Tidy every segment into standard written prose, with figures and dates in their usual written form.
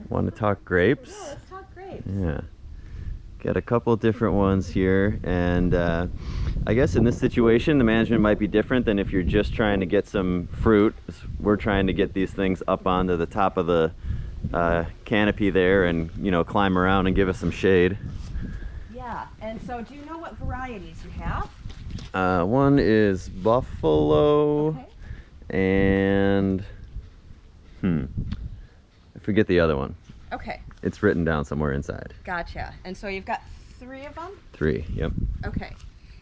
Want to talk grapes? Yeah, let's talk grapes. Yeah. Got a couple different ones here, and I guess in this situation the management might be different than if you're just trying to get some fruit. We're trying to get these things up onto the top of the canopy there and, you know, climb around and give us some shade. Yeah, and so do you know what varieties you have? One is buffalo, Okay. and I forget the other one. Okay, It's written down somewhere inside. gotcha. And so you've got 3 of them? 3, yep. Okay.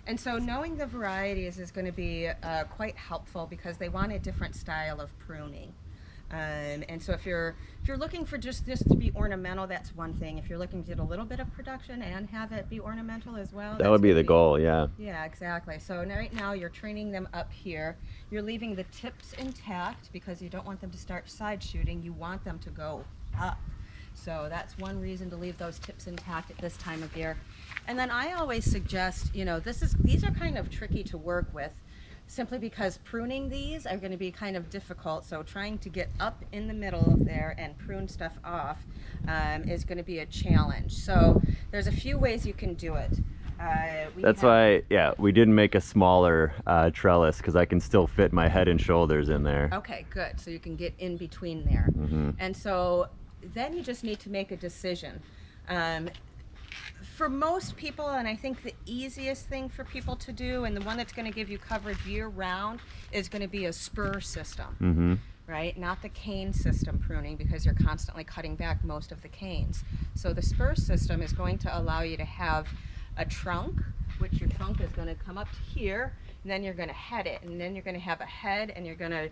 And so knowing the varieties is going to be quite helpful because they want a different style of pruning. And so if you're looking for just this to be ornamental, that's one thing. If you're looking to get a little bit of production and have it be ornamental as well, That would be the goal, yeah. Yeah, exactly. So right now you're training them up here. You're leaving the tips intact because you don't want them to start side shooting. You want them to go up. So that's one reason to leave those tips intact at this time of year. And then I always suggest, you know, these are kind of tricky to work with simply because pruning these are going to be kind of difficult. So trying to get up in the middle of there and prune stuff off is going to be a challenge. So there's a few ways you can do it. That's why, yeah, we didn't make a smaller trellis because I can still fit my head and shoulders in there. Okay, good. So you can get in between there. And so then you just need to make a decision. For most people, and I think the easiest thing for people to do, and the one that's going to give you coverage year-round, is going to be a spur system, right? Not the cane system pruning, because you're constantly cutting back most of the canes. So the spur system is going to allow you to have a trunk, which your trunk is going to come up to here, and then you're going to head it, and then you're going to have a head, and you're going to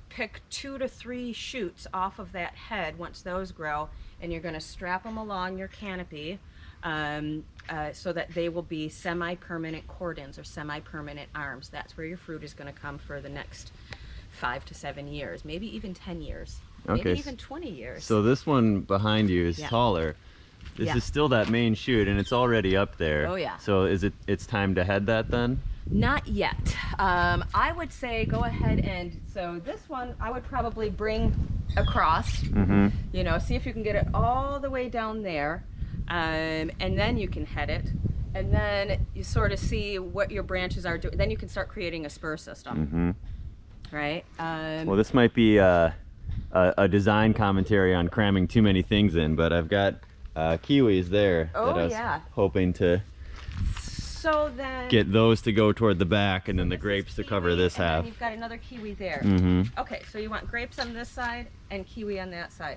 pick 2 to 3 shoots off of that head once those grow, and you're going to strap them along your canopy so that they will be semi-permanent cordons or semi-permanent arms. That's where your fruit is going to come for the next 5 to 7 years, maybe even 10 years, maybe even 20 years. So this one behind you is taller. This is still that main shoot, and it's already up there. Oh yeah. So it's time to head that then? Not yet. I would say go ahead and, so this one I would probably bring across, you know, see if you can get it all the way down there, and then you can head it, and then you sort of see what your branches are doing. Then you can start creating a spur system, right? Well, this might be a design commentary on cramming too many things in, but I've got kiwis there that I was hoping to get those to go toward the back, and then the grapes to cover this half. You've got another kiwi there. Okay, so you want grapes on this side and kiwi on that side.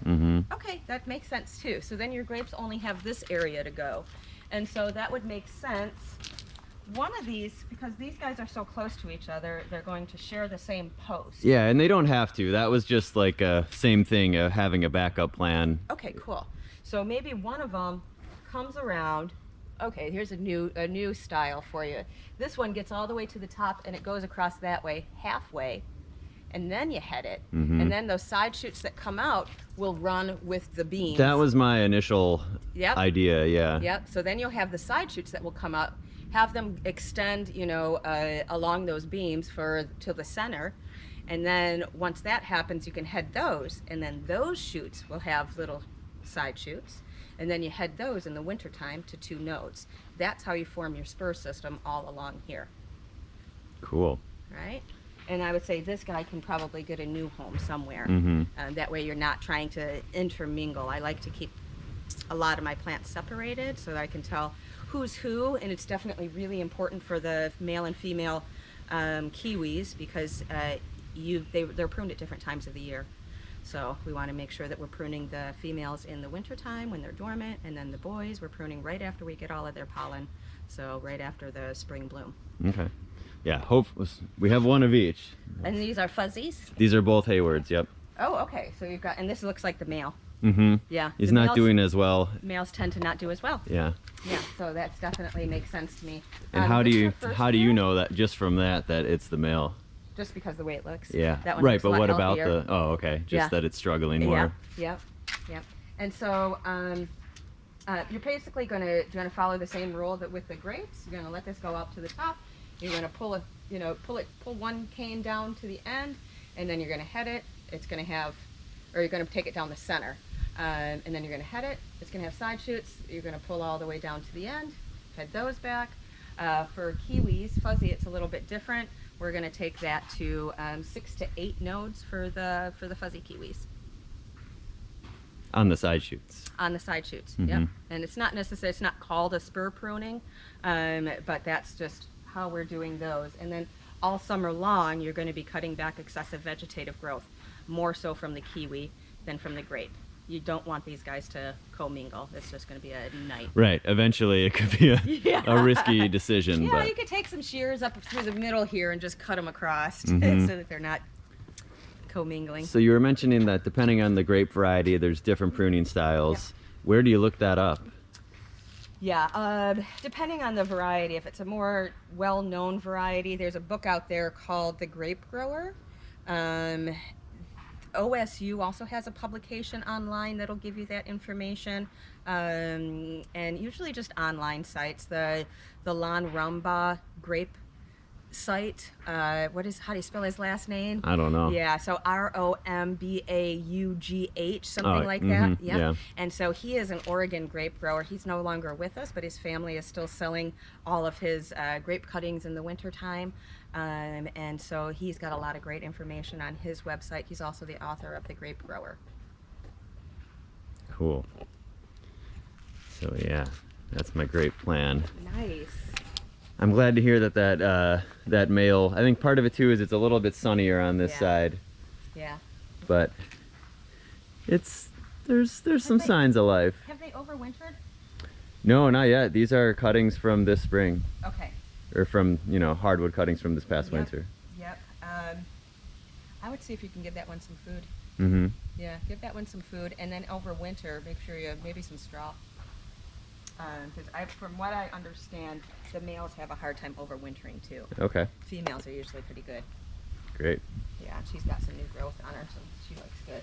Okay, that makes sense too. So then your grapes only have this area to go. And so that would make sense. One of these, because these guys are so close to each other, they're going to share the same post. Yeah, and they don't have to. That was just like a same thing, having a backup plan. Okay, cool. So maybe one of them comes around. Okay, here's a new style for you. This one gets all the way to the top and it goes across that way, halfway, and then you head it. And then those side shoots that come out will run with the beams. That was my initial idea, yeah. Yep, so then you'll have the side shoots that will come up, have them extend, you know, along those beams to the center. And then once that happens, you can head those, and then those shoots will have little side shoots. And then you head those in the wintertime to 2 nodes. That's how you form your spur system all along here. Cool. Right? And I would say this guy can probably get a new home somewhere. That way you're not trying to intermingle. I like to keep a lot of my plants separated so that I can tell who's who, and it's definitely really important for the male and female kiwis because they're pruned at different times of the year. So we want to make sure that we're pruning the females in the wintertime when they're dormant, and then the boys we're pruning right after we get all of their pollen, so right after the spring bloom. Okay. Yeah, we have one of each. And these are fuzzies? These are both Haywards, yep. Oh, okay. So you've got, and this looks like the male. Yeah. He's not doing as well. Males tend to not do as well. Yeah. Yeah, so that definitely makes sense to me. And how do you know that just from that it's the male? Just because the way it looks. Yeah. That one right, looks but a lot what healthier. about the? Oh, okay. Just that it's struggling more. Yep. And so you're basically going to follow the same rule that with the grapes. You're going to let this go up to the top. You're going to pull one cane down to the end, and then you're going to head it. It's going to have, or you're going to take it down the center. And then you're going to head it. It's going to have side shoots. You're going to pull all the way down to the end, head those back. For Kiwis, fuzzy, it's a little bit different. We're going to take that to 6 to 8 nodes for the fuzzy Kiwis. On the side shoots. On the side shoots, Mhm. yep. And it's not necessarily, it's not called a spur pruning, but that's just how we're doing those. And then all summer long, you're going to be cutting back excessive vegetative growth, more so from the kiwi than from the grape. You don't want these guys to commingle. It's just going to be a night. Right. Eventually, it could be a risky decision. Yeah, but you could take some shears up through the middle here and just cut them across Mhm. so that they're not commingling. So you were mentioning that depending on the grape variety, there's different pruning styles. Where do you look that up? Yeah, depending on the variety. If it's a more well-known variety, there's a book out there called The Grape Grower. OSU also has a publication online that'll give you that information, and usually just online sites. The Lon Rumba grape site. How do you spell his last name? I don't know. Yeah, so Rombaugh, something Oh, like mhm, that. Yep. yeah. And so he is an Oregon grape grower. He's no longer with us, but his family is still selling all of his grape cuttings in the wintertime. And so he's got a lot of great information on his website. He's also the author of The Grape Grower. Cool. So yeah, that's my grape plan. Nice. I'm glad to hear that male. I think part of it too is it's a little bit sunnier on this Yeah. side, Yeah. but there's some they- signs of life. Have they overwintered? No, not yet. These are cuttings from this spring, Okay. or from hardwood cuttings from this past Yep. winter. Yep. I would see if you can give that one some food. Mm-hmm. Yeah, give that one some food, and then over winter, make sure you have maybe some straw. Because from what I understand, the males have a hard time overwintering too. Okay. Females are usually pretty good. Great. Yeah, she's got some new growth on her, so she looks good.